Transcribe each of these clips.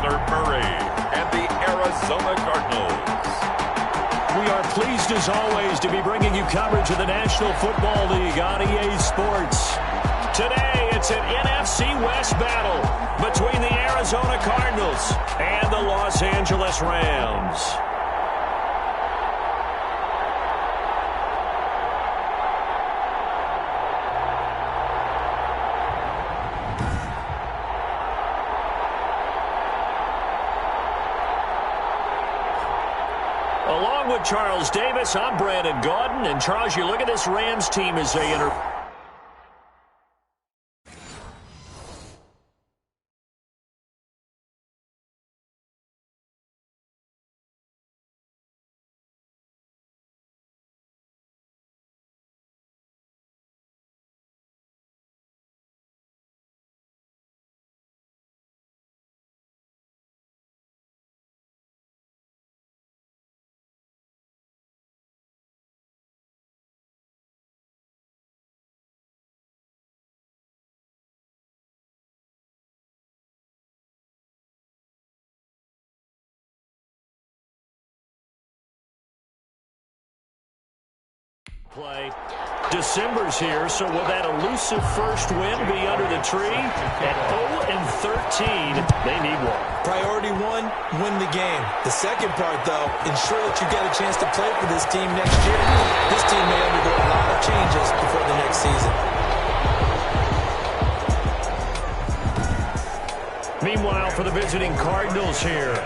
Kyler Murray and the Arizona Cardinals. We are pleased, as always, to be bringing you coverage of the National Football League on EA Sports. Today, it's an NFC West battle between the Arizona Cardinals and the Los Angeles Rams. Along with Charles Davis, I'm Brandon Gaudin. And Charles, you look at this Rams team as they enter. Play. December's here, so will that elusive first win be under the tree? At 0-13, they need one. Priority one, win the game. The second part, though, ensure that you get a chance to play for this team next year. This team may undergo a lot of changes before the next season. Meanwhile, for the visiting Cardinals here.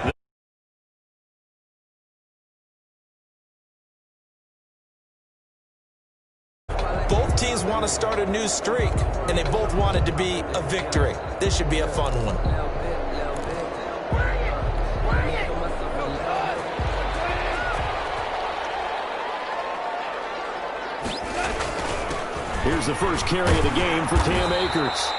Both teams want to start a new streak, and they both want it to be a victory. This should be a fun one. Here's the first carry of the game for Cam Akers.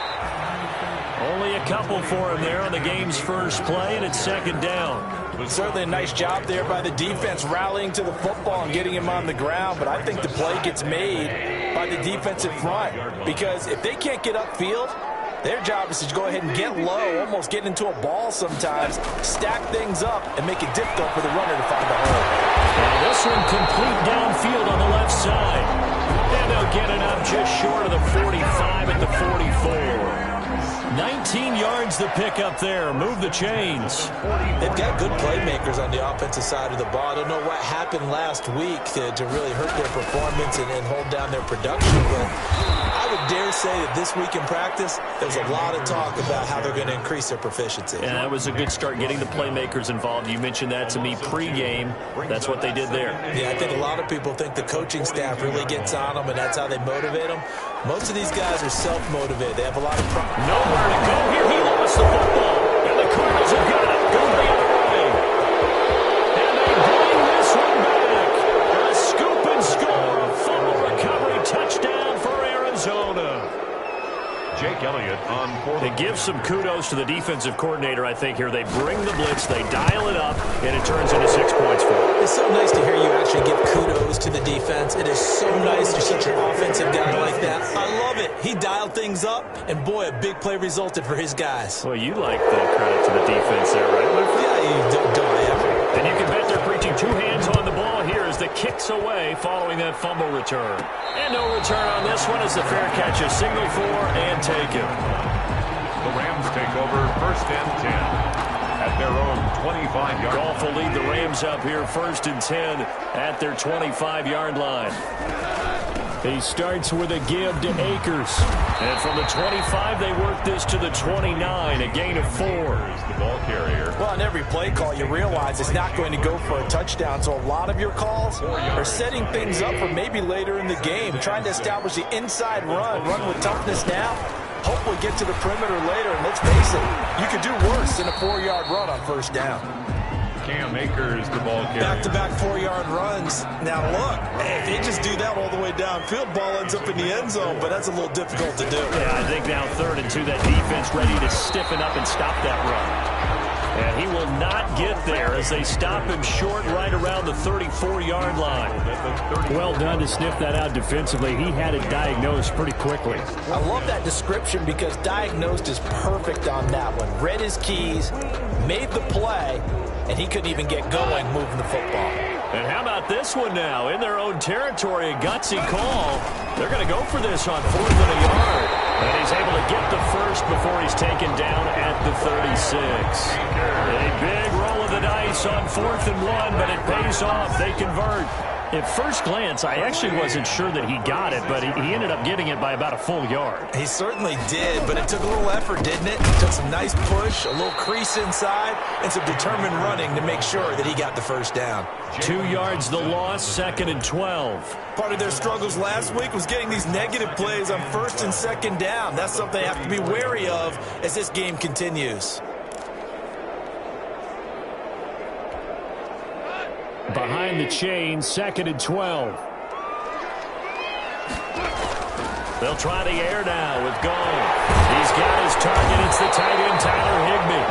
Only a couple for him there on the game's first play, and it's second down. Certainly a nice job there by the defense rallying to the football and getting him on the ground, but I think the play gets made by the defensive front, because if they can't get upfield, their job is to go ahead and get low, almost get into a ball sometimes, stack things up, and make it difficult for the runner to find a hole. And this one complete downfield on the left side. And they'll get it up just short of the 45 at the 44. 19 yards the pick up there. Move the chains. They've got good playmakers on the offensive side of the ball. I don't know what happened last week to really hurt their performance and hold down their production, but I would dare say that this week in practice, there's a lot of talk about how they're going to increase their proficiency. And that was a good start, getting the playmakers involved. You mentioned that to me pregame. That's what they did there. Yeah, I think a lot of people think the coaching staff really gets on them, and that's how they motivate them. Most of these guys are self-motivated. They have a lot of pride. Nowhere to go here. He lost the football. And the Cardinals have got it. Going the other way. And they bring this one back. A scoop and score. A fumble recovery touchdown for Arizona. Jake Elliott on fourth. They give some kudos to the defensive coordinator, I think, here. They bring the blitz, they dial it up, and it turns into 6 points for them. It's so nice to hear you actually give kudos to the defense. It is so nice to see your offensive guy like that. I love it. He dialed things up, and boy, a big play resulted for his guys. Well, you like the credit to the defense there, right? Yeah, you don't ever. And you can bet they're preaching two hands on the ball here as the kick's away following that fumble return. And no return on this one as the fair catch is signaled for and taken. The Rams take over first and 10 at their own 25-yard line. Goff will lead the Rams up here first and 10 at their 25-yard line. He starts with a give to Akers. And from the 25, they work this to the 29, a gain of 4. Here's the ball carrier. Well, on every play call, you realize it's not going to go for a touchdown. So a lot of your calls are setting things up for maybe later in the game, trying to establish the inside run with toughness now. Hopefully get to the perimeter later. And let's face it, you could do worse than a 4-yard run on first down. Cam Akers, the ball carrier. Back-to-back 4-yard runs. Now, look, if they just do that all the way downfield, ball ends up in the end zone, but that's a little difficult to do. Yeah, I think now 3rd and 2, that defense ready to stiffen up and stop that run. And he will not get there as they stop him short right around the 34-yard line. Well done to sniff that out defensively. He had it diagnosed pretty quickly. I love that description because diagnosed is perfect on that one. Read his keys, made the play, and he couldn't even get going moving the football. And how about this one now? In their own territory, a gutsy call. They're going to go for this on 4th and a yard. And he's able to get the first before he's taken down at the 36. A big roll of the dice on 4th and 1, but it pays off. They convert. At first glance, I actually wasn't sure that he got it, but he ended up getting it by about a full yard. He certainly did, but it took a little effort, didn't it? It took some nice push, a little crease inside, and some determined running to make sure that he got the first down. 2 yards the loss, 2nd and 12. Part of their struggles last week was getting these negative plays on 1st and 2nd down. That's something they have to be wary of as this game continues. Behind the chain, 2nd and 12. They'll try the air now with Gall. He's got his target. It's the tight end, Tyler Higbee.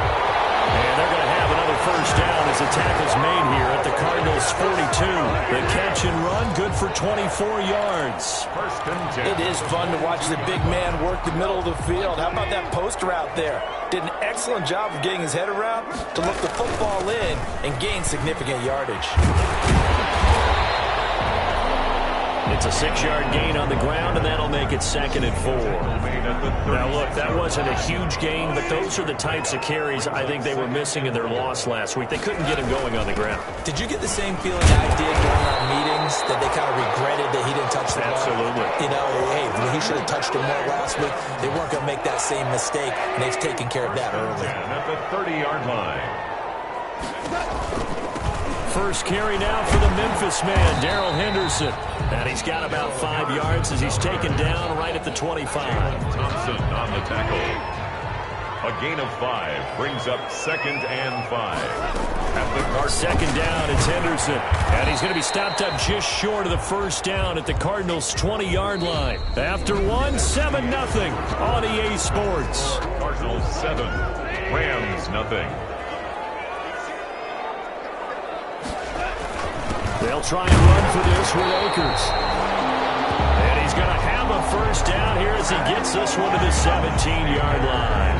And they're going to have another first down as the tackle's made here at the Cardinals' 42. The catch and run, good for 24 yards. It is fun to watch the big man work the middle of the field. How about that post route there? Did an excellent job of getting his head around to look the football in and gain significant yardage. It's a 6-yard gain on the ground, and that'll make it 2nd and 4. Now, look, that wasn't a huge gain, but those are the types of carries I think they were missing in their loss last week. They couldn't get him going on the ground. Did you get the same feeling I did during our meetings, that they kind of regretted that he didn't touch the ball? Absolutely. You know, hey, he should have touched him more last week. They weren't going to make that same mistake, and they've taken care of that early. And at the 30-yard line. First carry now for the Memphis man, Darrell Henderson. And he's got about 5 yards as he's taken down right at the 25. Thompson on the tackle. A gain of 5 brings up 2nd and 5. At the Cardinals. 2nd down, it's Henderson. And he's going to be stopped up just short of the first down at the Cardinals' 20-yard line. After 1, 7-0 on EA Sports. Cardinals 7, Rams 0. They'll try and run for this with Akers. And he's going to have a first down here as he gets this one to the 17-yard line.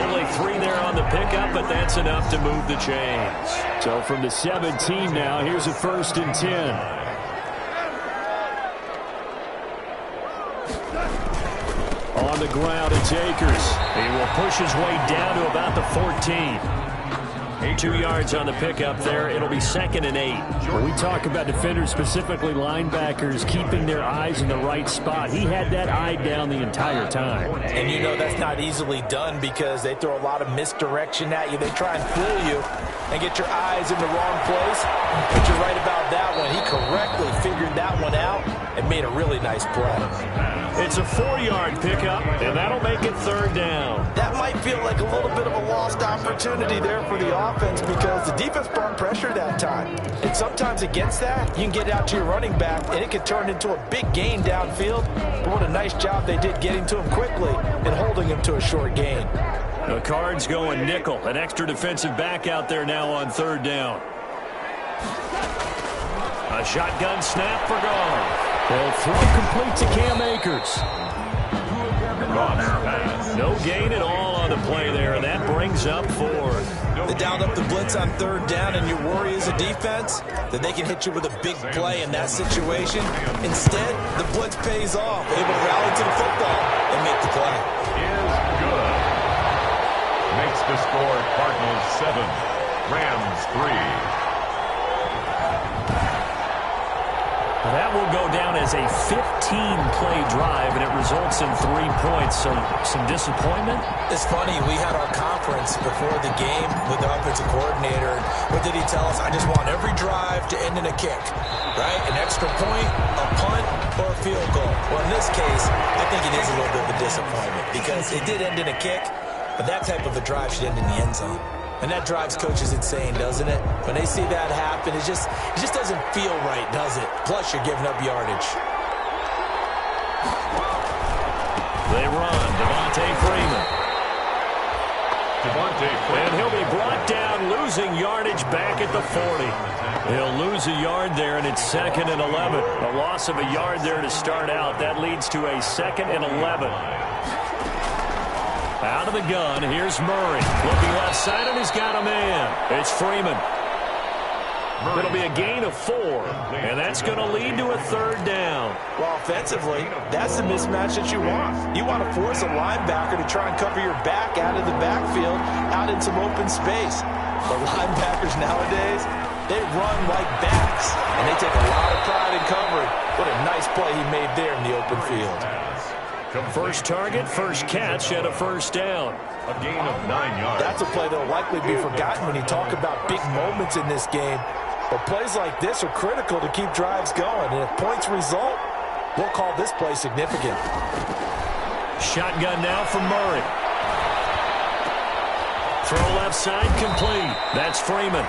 Only 3 there on the pickup, but that's enough to move the chains. So from the 17 now, here's a 1st and 10. On the ground, it's Akers. He will push his way down to about the 14. 2 yards on the pickup there. It'll be 2nd and 8. When we talk about defenders, specifically linebackers, keeping their eyes in the right spot, he had that eye down the entire time. And you know that's not easily done because they throw a lot of misdirection at you. They try and fool you and get your eyes in the wrong place. But you're right about that one. He correctly figured that one out and made a really nice play. It's a 4-yard pickup, and that'll make it 3rd down. That might feel like a little bit of a lost opportunity there for the offense because the defense brought pressure that time. And sometimes against that, you can get it out to your running back, and it can turn into a big gain downfield. But what a nice job they did getting to him quickly and holding him to a short gain. The Cards going nickel. An extra defensive back out there now on 3rd down. A shotgun snap for Gall. They'll throw complete to Cam Akers. No gain at all on the play there, and that brings up 4th. They dialed up the blitz on 3rd down, and you worry as a defense that they can hit you with a big play in that situation. Instead, the blitz pays off, able to rally to the football and make the play. Is good. Makes the score Cardinals 7, Rams 3. That will go down as a 15-play drive, and it results in 3 points. So some disappointment? It's funny. We had our conference before the game with the offensive coordinator. What did he tell us? I just want every drive to end in a kick, right? An extra point, a punt, or a field goal. Well, in this case, I think it is a little bit of a disappointment because it did end in a kick, but that type of a drive should end in the end zone. And that drives coaches insane, doesn't it? When they see that happen, it just doesn't feel right, does it? Plus, you're giving up yardage. They run. Devontae Freeman. And he'll be brought down, losing yardage back at the 40. He'll lose a yard there, and it's 2nd and 11. A loss of a yard there to start out. That leads to a 2nd and 11. Out of the gun, here's Murray. Looking left side, and he's got a man. It's Freeman. It'll be a gain of 4, and that's going to lead to a 3rd down. Well, offensively, that's the mismatch that you want. You want to force a linebacker to try and cover your back out of the backfield, out in some open space. The linebackers nowadays, they run like backs, and they take a lot of pride in covering. What a nice play he made there in the open field. First target, first catch, and a 1st down. A gain of 9 yards. That's a play that will likely be forgotten when you talk about big moments in this game. But plays like this are critical to keep drives going. And if points result, we'll call this play significant. Shotgun now from Murray. Throw left side complete. That's Freeman.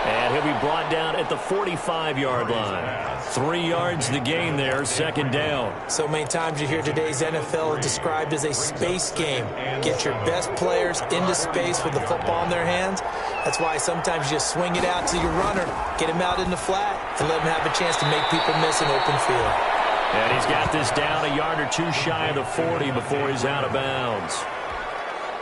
And he'll be brought down at the 45-yard line. 3 yards the gain there, 2nd down. So many times you hear today's NFL described as a space game. Get your best players into space with the football in their hands. That's why sometimes you just swing it out to your runner, get him out in the flat, and let him have a chance to make people miss an open field. And he's got this down a yard or 2 shy of the 40 before he's out of bounds.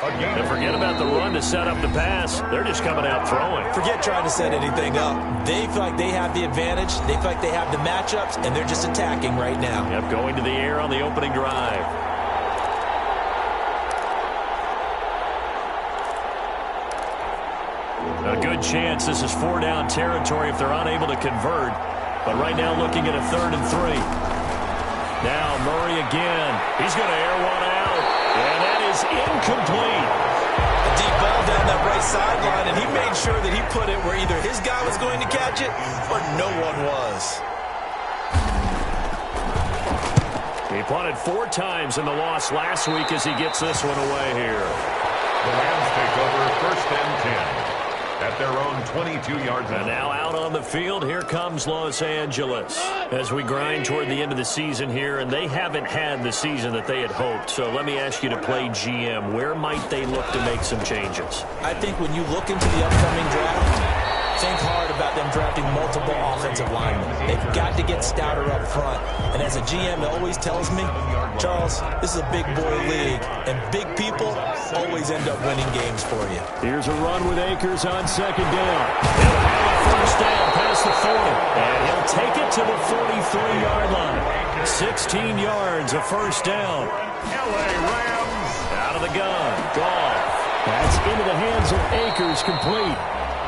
And forget about the run to set up the pass. They're just coming out throwing. Forget trying to set anything up. They feel like they have the advantage. They feel like they have the matchups, and they're just attacking right now. Yep, going to the air on the opening drive. A good chance this is 4-down territory if they're unable to convert. But right now looking at a 3rd and 3. Now Murray again. He's going to air one out. And that is incomplete. A deep ball down that right sideline, and he made sure that he put it where either his guy was going to catch it or no one was. He punted 4 times in the loss last week as he gets this one away here. The Rams take over 1st and 10 at their own 22-yard line. And now out on the field, here comes Los Angeles as we grind toward the end of the season here, and they haven't had the season that they had hoped. So let me ask you to play GM. Where might they look to make some changes? I think when you look into the upcoming draft, think hard about them drafting multiple offensive linemen. They've got to get stouter up front. And as a GM, it always tells me, Charles, this is a big boy league, and big people always end up winning games for you. Here's a run with Akers on 2nd down. He'll have a 1st down past the 40, and he'll take it to the 43-yard line. 16 yards, a 1st down. LA Rams. Out of the gun, Goff. That's into the hands of Akers, complete.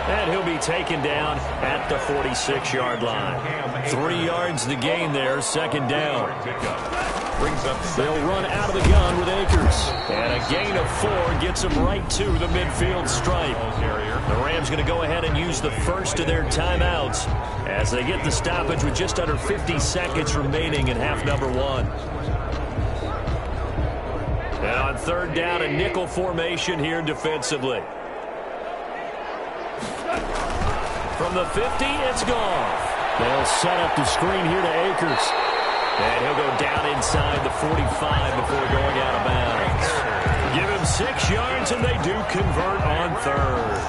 And he'll be taken down at the 46-yard line. 3 yards the gain there, 2nd down. They'll run out of the gun with Akers. And a gain of 4 gets them right to the midfield stripe. The Rams going to go ahead and use the first of their timeouts as they get the stoppage with just under 50 seconds remaining in half number 1. And on 3rd down, a nickel formation here defensively. From the 50, it's Goff. They'll set up the screen here to Akers. And he'll go down inside the 45 before going out of bounds. Give him 6 yards, and they do convert on 3rd.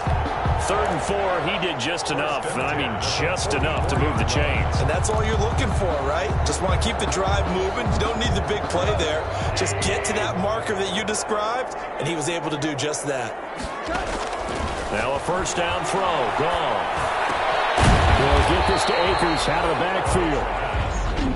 3rd and 4, he did just enough, and I mean just enough to move the chains. And that's all you're looking for, right? Just want to keep the drive moving. You don't need the big play there. Just get to that marker that you described, and he was able to do just that. Now a 1st down throw. Gone. They'll get this to Akers out of the backfield.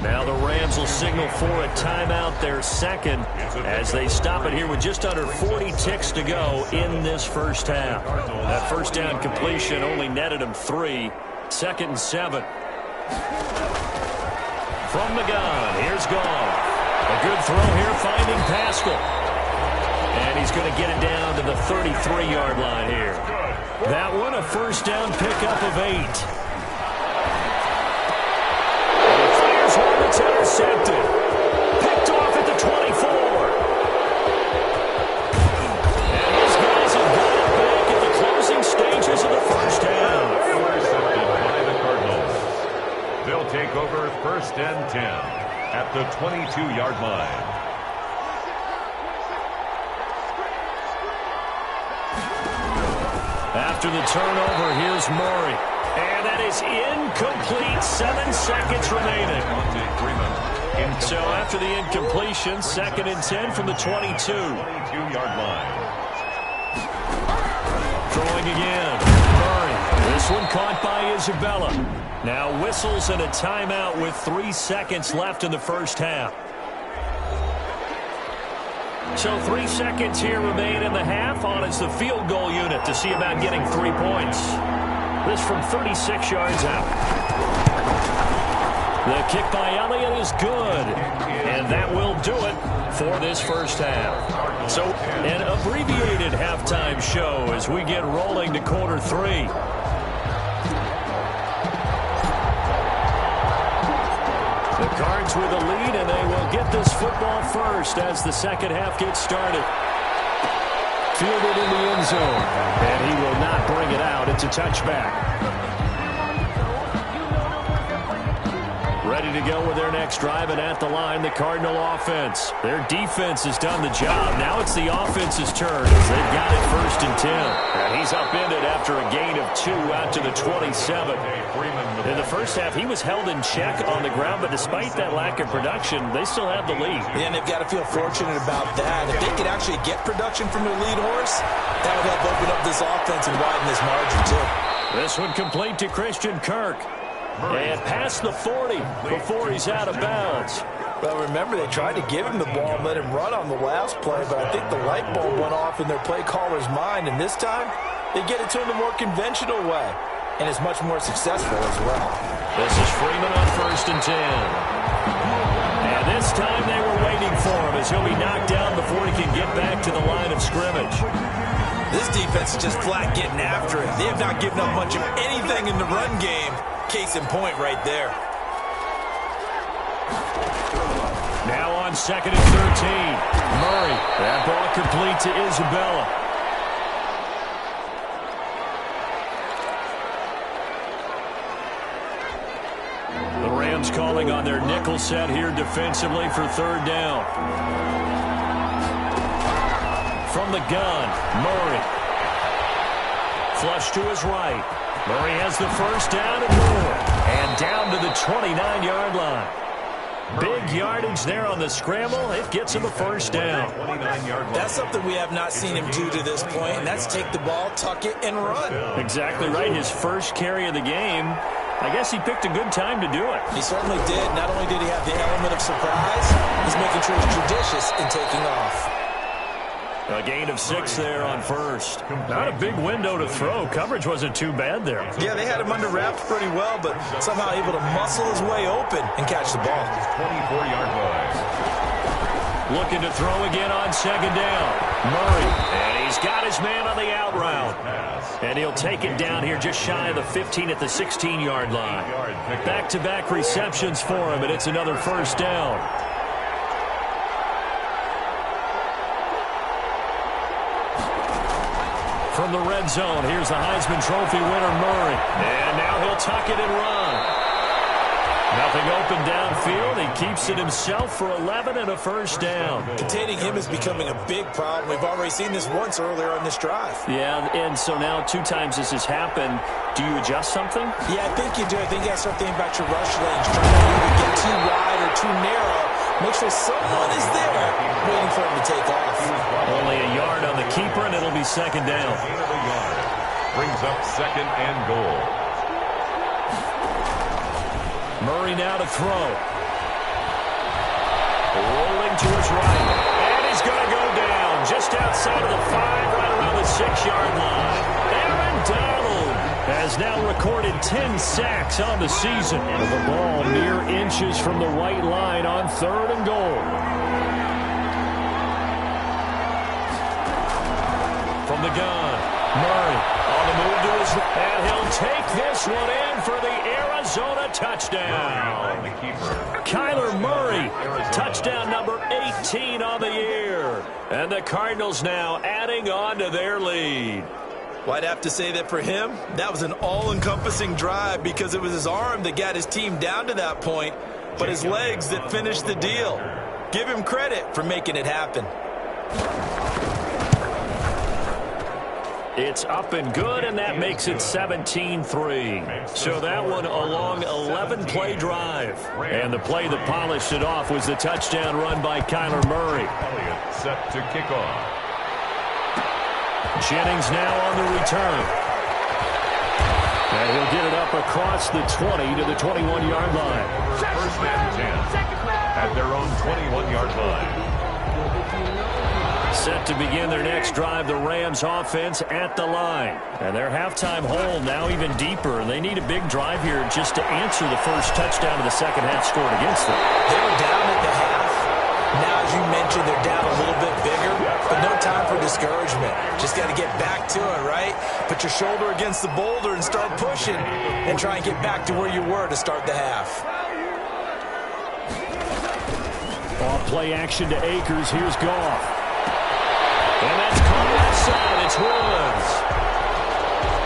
Now the Rams will signal for a timeout, their 2nd, as they stop it here with just under 40 ticks to go in this 1st half. That 1st down completion only netted them 3. 2nd and 7. From the gun, here's Goff. A good throw here, finding Pascal. And he's going to get it down to the 33-yard line here. That one, a 1st down pickup of 8. It's intercepted. Picked off at the 24. And his guys have got it back at the closing stages of the 1st half. Intercepted by the Cardinals. They'll take over 1st and 10 at the 22-yard line. After the turnover, here's Murray. And that is incomplete. 7 seconds remaining. So after the incompletion, 2nd and 10 from the 22. 22-yard line. Throwing again. Murray. This one caught by Isabella. Now whistles and a timeout with 3 seconds left in the first half. So 3 seconds here remain in the half. On is the field goal unit to see about getting 3 points. This from 36 yards out. The kick by Elliott is good. And that will do it for this first half. So an abbreviated halftime show as we get rolling to quarter 3. The Cards with a lead, and they will get this football first as the second half gets started. Fielded in the end zone, and he will not bring it out. It's a touchback. Ready to go with their next drive, and at the line, the Cardinal offense. Their defense has done the job. Now it's the offense's turn as they've got it 1st and 10. And he's upended after a gain of 2 out to the 27. In the first half, he was held in check on the ground, but despite that lack of production, they still have the lead. Yeah, and they've got to feel fortunate about that. If they could actually get production from their lead horse, that would help open up this offense and widen this margin, too. This one complete to Christian Kirk. And past the 40 before he's out of bounds. Well, remember, they tried to give him the ball and let him run on the last play, but I think the light bulb went off in their play caller's mind, and this time, they get it to him the more conventional way, and it's much more successful as well. This is Freeman on 1st and 10. And this time they were waiting for him as he'll be knocked down before he can get back to the line of scrimmage. This defense is just flat getting after it. They have not given up much of anything in the run game. Case in point right there. Now on 2nd and 13. Murray. That ball complete to Isabella. The Rams calling on their nickel set here defensively for 3rd down. From the gun, Murray. Flush to his right. Murray has the first down and more. And down to the 29-yard line. Big yardage there on the scramble. It gets him a first down. That's something we have not seen him do to this point, and that's take the ball, tuck it, and run. Exactly right. His first carry of the game. I guess he picked a good time to do it. He certainly did. Not only did he have the element of surprise, he's making sure he's judicious in taking off. A gain of 6 there on 1st. Not a big window to throw. Coverage wasn't too bad there. Yeah, they had him under wraps pretty well, but somehow able to muscle his way open and catch the ball. 24-yard line. Looking to throw again on 2nd down. Murray, and he's got his man on the out route. And he'll take it down here just shy of the 15 at the 16-yard line. Back-to-back receptions for him, and it's another first down. From the red zone, here's the Heisman Trophy winner, Murray. And now he'll tuck it and run. Nothing open downfield. He keeps it himself for 11 and a first down. Containing him is becoming a big problem. We've already seen this once earlier on this drive. Yeah, and so now 2 times this has happened. Do you adjust something? Yeah, I think you do. I think you got to start thinking about your rush lanes. Trying to either get too wide or too narrow. Make sure someone is there waiting for him to take off. Only a yard on the keeper, and it'll be 2nd down. Gain of a yard. Brings up 2nd and goal. Murray now to throw. Rolling to his right. And he's going to go down just outside of the 5, right around the 6-yard line. Aaron Donald has now recorded 10 sacks on the season. And the ball mere inches from the white line on 3rd and goal. From the gun, Murray on the move to his right. And he'll take this one in for the Arizona touchdown. Kyler Murray, touchdown number 18 on the year. And the Cardinals now adding on to their lead. Well, I'd have to say that for him, that was an all-encompassing drive because it was his arm that got his team down to that point, but his legs that finished the deal. Give him credit for making it happen. It's up and good, and that makes it 17-3. So that one a long 11-play drive. And the play that polished it off was the touchdown run by Kyler Murray. Set to kick off. Jennings now on the return. And he'll get it up across the 20 to the 21-yard line. First and 10 at their own 21-yard line. Set to begin their next drive, the Rams offense at the line. And their halftime hole now even deeper. And they need a big drive here just to answer the first touchdown of the second half scored against them. They were down at the half. Now, as you mentioned, they're down a little bit bigger, but no time for discouragement. Just got to get back to it, right? Put your shoulder against the boulder and start pushing and try and get back to where you were to start the half. Off play action to Akers. Here's Goff. And that's caught outside. It's Woods.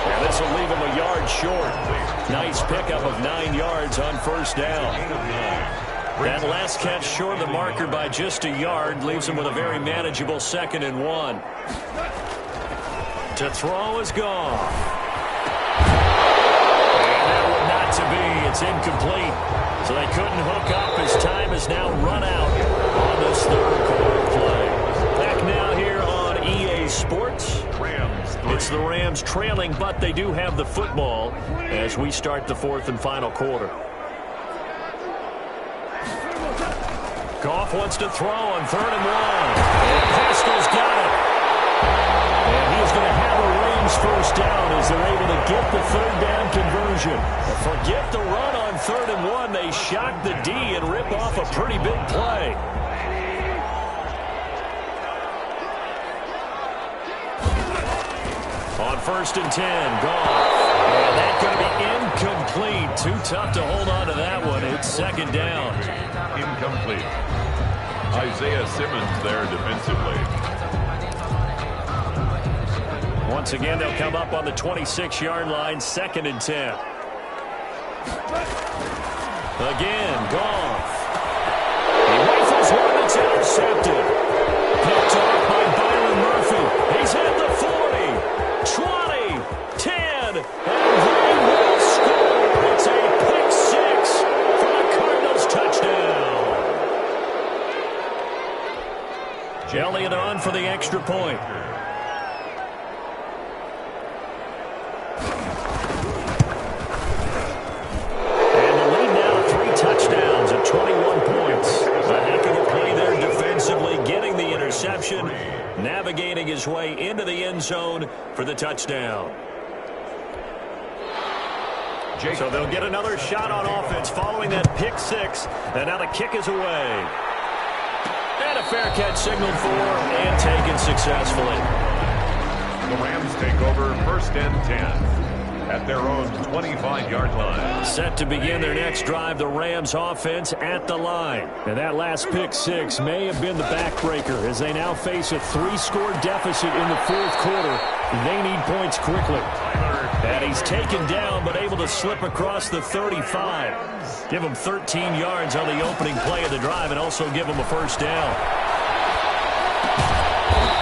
And this will leave him a yard short. Nice pickup of 9 yards on first down. That last catch short of the marker by just a yard leaves him with a very manageable 2nd and 1. To throw is Goff. And that one not to be. It's incomplete. So they couldn't hook up. His time is now run out on this third quarter play. Back now here on EA Sports. It's the Rams trailing, but they do have the football as we start the 4th and final quarter. Goff wants to throw on 3rd and 1. And Pascal's got it. And he's going to have a Rams first down as they're able to get the 3rd down conversion. Forget the run on 3rd and 1. They shock the D and rip off a pretty big play. On 1st and 10, Goff. And that's going to be incomplete. Too tough to hold on to that one. It's 2nd down. Incomplete. Isaiah Simmons there defensively. Once again, they'll come up on the 26-yard line, 2nd and 10. Again, Goff. He rifles one that's intercepted. Picked off by Byron Murphy. He's at the 40, 20, 10, and they will score. It's a pick 6 for the Cardinals touchdown. Elliott on for the extra point. And the lead now to 3 touchdowns at 21 points. A heck of a play there defensively, getting the interception, navigating his way into the end zone for the touchdown. So they'll get another shot on offense following that pick 6, and now the kick is away. And a fair catch signaled for and taken successfully. The Rams take over 1st and 10 at their own 25-yard line. Set to begin their next drive, the Rams offense at the line. And that last pick 6 may have been the backbreaker as they now face a 3-score deficit in the 4th quarter. They need points quickly. And he's taken down but able to slip across the 35. Give him 13 yards on the opening play of the drive and also give him a first down.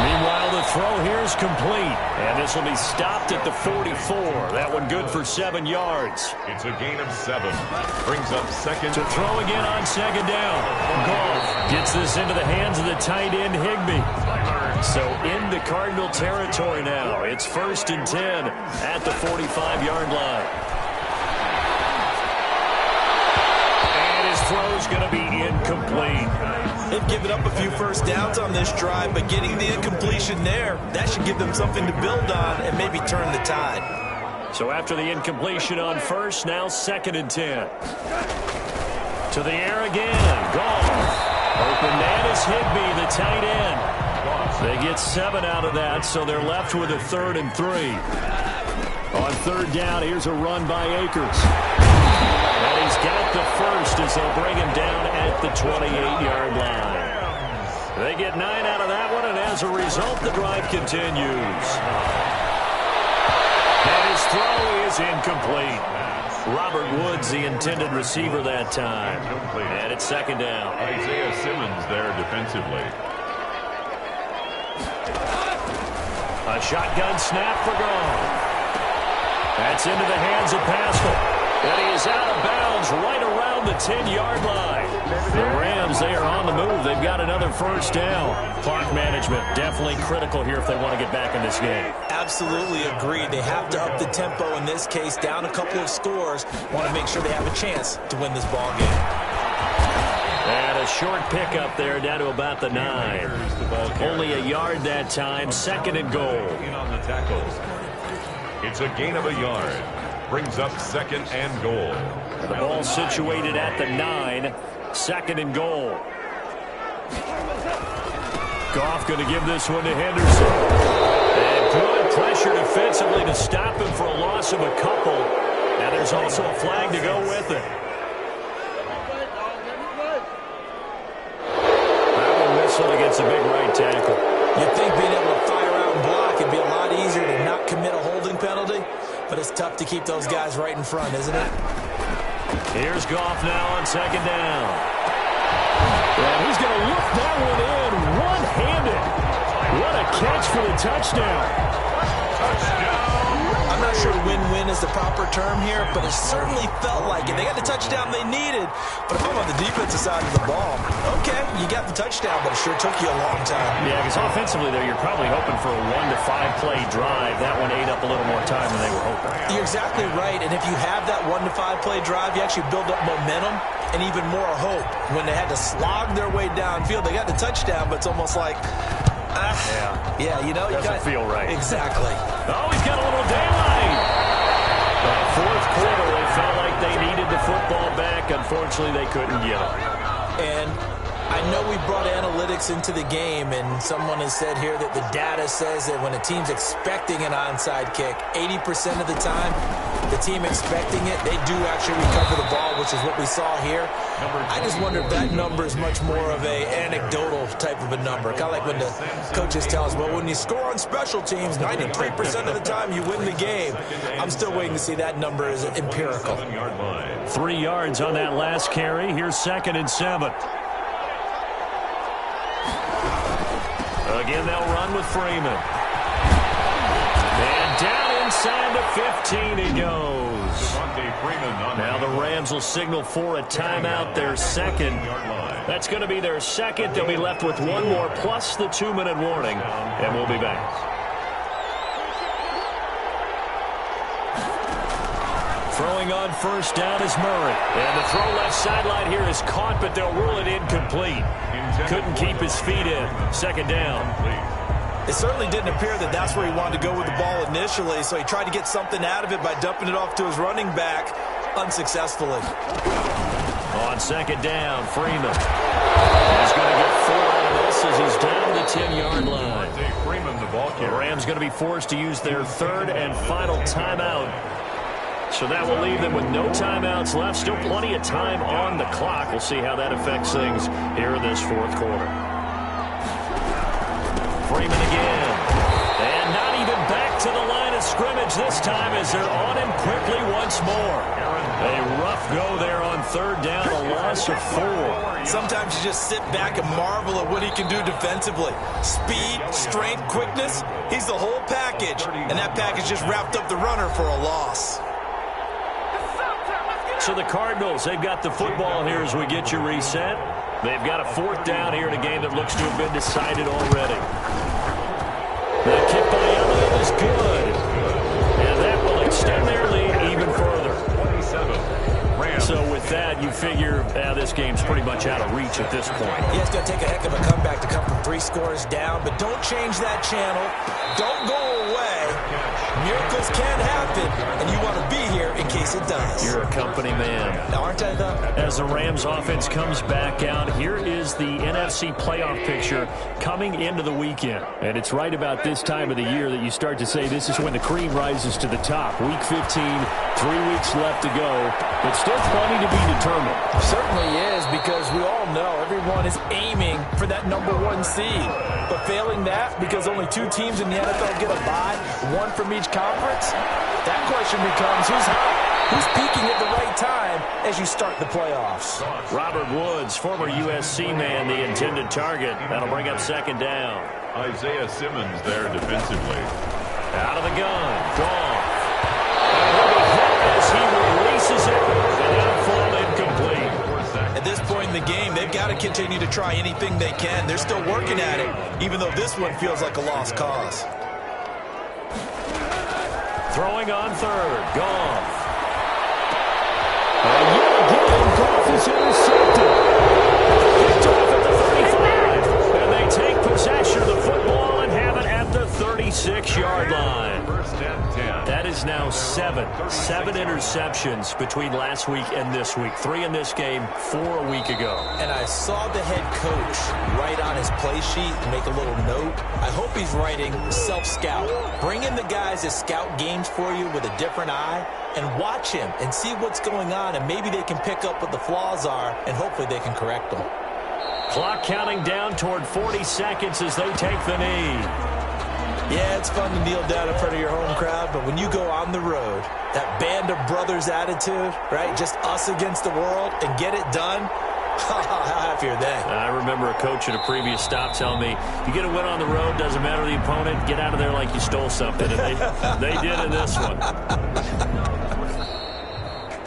Meanwhile, the throw here is complete. And this will be stopped at the 44. That one good for 7 yards. It's a gain of 7. Brings up 2nd. To throw again on 2nd down. Goff gets this into the hands of the tight end, Higbee. So into Cardinal territory now. It's 1st and 10 at the 45-yard line. And his throw's going to be incomplete. They've given up a few first downs on this drive, but getting the incompletion there, that should give them something to build on and maybe turn the tide. So after the incompletion on 1st, now 2nd and 10. To the air again. Goff. Open man is Higbee, the tight end. They get 7 out of that, so they're left with a 3rd and 3. On 3rd down, here's a run by Akers. And he's got the first as they'll bring him down at the 28-yard line. They get 9 out of that one, and as a result, the drive continues. And his throw is incomplete. Robert Woods, the intended receiver that time. And it's 2nd down. Isaiah Simmons there defensively. A shotgun snap for Gone. That's into the hands of Pascal. And he is out of bounds right around the 10-yard line. The Rams, they are on the move. They've got another first down. Clock management definitely critical here if they want to get back in this game. Absolutely agreed. They have to up the tempo in this case, down a couple of scores. Want to make sure they have a chance to win this ball game. And a short pickup there down to about the 9. Only a yard that time. Second and goal. On the tackle. It's a gain of a yard. Brings up second and goal. The ball situated at the 9. Second and goal. Goff going to give this one to Henderson. And good pressure defensively to stop him for a loss of a couple. Now there's also a flag to go with it. That one whistled against a big right tackle. You'd think being able to fire out and block would be a lot easier to not commit a holding penalty. But it's tough to keep those guys right in front, isn't it? Here's Goff now on second down. And he's going to look that one in one-handed. What a catch for the touchdown. I'm not sure win-win is the proper term here, but it certainly felt like it. They got the touchdown they needed, but if I'm on the defensive side of the ball, okay, you got the touchdown, but it sure took you a long time. Yeah, because offensively there, you're probably hoping for a 1 to 5 play drive. That one ate up a little more time than they were hoping. You're exactly right, and if you have that 1 to 5 play drive, you actually build up momentum and even more hope. When they had to slog their way downfield, they got the touchdown, but it's almost like, yeah, you know, doesn't feel right. Exactly. Oh, he's got a little daylight. Fourth quarter, they felt like they needed the football back. Unfortunately, they couldn't get it. And I know we brought analytics into the game, and someone has said here that the data says that when a team's expecting an onside kick, 80% of the time, the team expecting it, they do actually recover the ball, which is what we saw here. I just wonder if that number is much more of a anecdotal type of a number. Kind of like when the coaches tell us, well, when you score on special teams, 93% of the time you win the game. I'm still waiting to see that number is empirical. 3 yards on that last carry. Here's second and 7. Again, they'll run with Freeman. And down inside the 15 he goes. Now the Rams will signal for a timeout, their second. That's going to be their second. They'll be left with one more plus the 2-minute warning, and we'll be back. Throwing on first down is Murray. And the throw left sideline here is caught, but they'll rule it incomplete. Couldn't keep his feet in. Second down. It certainly didn't appear that that's where he wanted to go with the ball initially, so he tried to get something out of it by dumping it off to his running back unsuccessfully. On second down, Freeman. He's going to get 4 out of this as he's down the 10-yard line. The Rams going to be forced to use their third and final timeout. So that will leave them with no timeouts left. Still plenty of time on the clock. We'll see how that affects things here in this fourth quarter. Freeman again. And not even back to the line of scrimmage this time as they're on him quickly once more. A rough go there on third down, a loss of 4. Sometimes you just sit back and marvel at what he can do defensively. Speed, strength, quickness, he's the whole package. And that package just wrapped up the runner for a loss. So the Cardinals, they've got the football here as we get you reset. They've got a fourth down here in a game that looks to have been decided already. The kick by Elliott is good. And that will extend their lead even further. So with that, you figure this game's pretty much out of reach at this point. Yeah, it's going to take a heck of a comeback to come from 3 scores down, but don't change that channel. Don't go away. Miracles can happen, and you want to be here in case it does. You're a company man. Now, aren't I, though? As the Rams offense comes back out, here is the NFC playoff picture coming into the weekend. And it's right about this time of the year that you start to say this is when the cream rises to the top. Week 15, 3 weeks left to go, but still plenty to be determined. Certainly is, because we all know everyone is aiming for that #1 seed. But failing that, because only 2 teams in the NFL get a bye, 1 from each conference, that question becomes who's hot, who's peaking at the right time as you start the playoffs. Robert Woods, former USC man, the intended target. That'll bring up second down. Isaiah Simmons there defensively. Out of the gun. Goff. As he releases it, and that'll fall incomplete. At this point in the game, they've got to continue to try anything they can. They're still working at it, even though this one feels like a lost cause. Throwing on third. Goff. And yet again, Goff is intercepted. Picked off at the 35. And they take possession of the football and have it at the 36-yard line. First and 10. That is now seven interceptions between last week and this week. 3 in this game, 4 a week ago. And I saw the head coach write on his play sheet and make a little note. I hope he's writing self-scout. Bring in the guys that scout games for you with a different eye and watch him and see what's going on, and maybe they can pick up what the flaws are, and hopefully they can correct them. Clock counting down toward 40 seconds as they take the knee. Yeah, it's fun to kneel down in front of your home crowd, but when you go on the road, that band of brothers attitude, right, just us against the world, and get it done, how happy are they? I remember a coach at a previous stop telling me, you get a win on the road, doesn't matter the opponent, get out of there like you stole something, and they did in this one.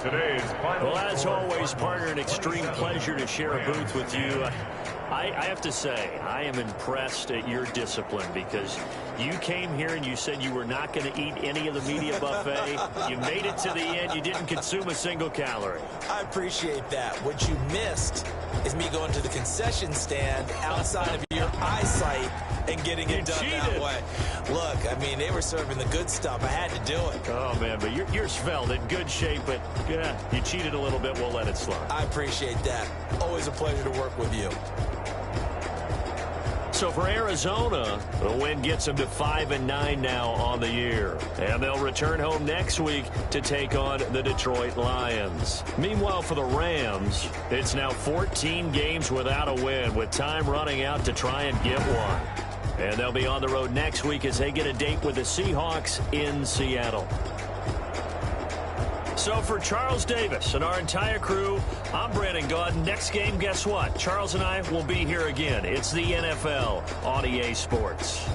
Today's final. Well, as always, partner, an extreme pleasure to share a booth with you. I have to say, I am impressed at your discipline because you came here and you said you were not going to eat any of the media buffet. You made it to the end. You didn't consume a single calorie. I appreciate that. What you missed is me going to the concession stand outside of your eyesight and getting it done that way. Look, I mean, they were serving the good stuff. I had to do it. Oh, man, but you're svelte, in good shape, but yeah, you cheated a little bit. We'll let it slide. I appreciate that. Always a pleasure to work with you. So for Arizona, the win gets them to 5-9 now on the year. And they'll return home next week to take on the Detroit Lions. Meanwhile, for the Rams, it's now 14 games without a win, with time running out to try and get one. And they'll be on the road next week as they get a date with the Seahawks in Seattle. So for Charles Davis and our entire crew, I'm Brandon Gaudin. Next game, guess what? Charles and I will be here again. It's the NFL on EA Sports.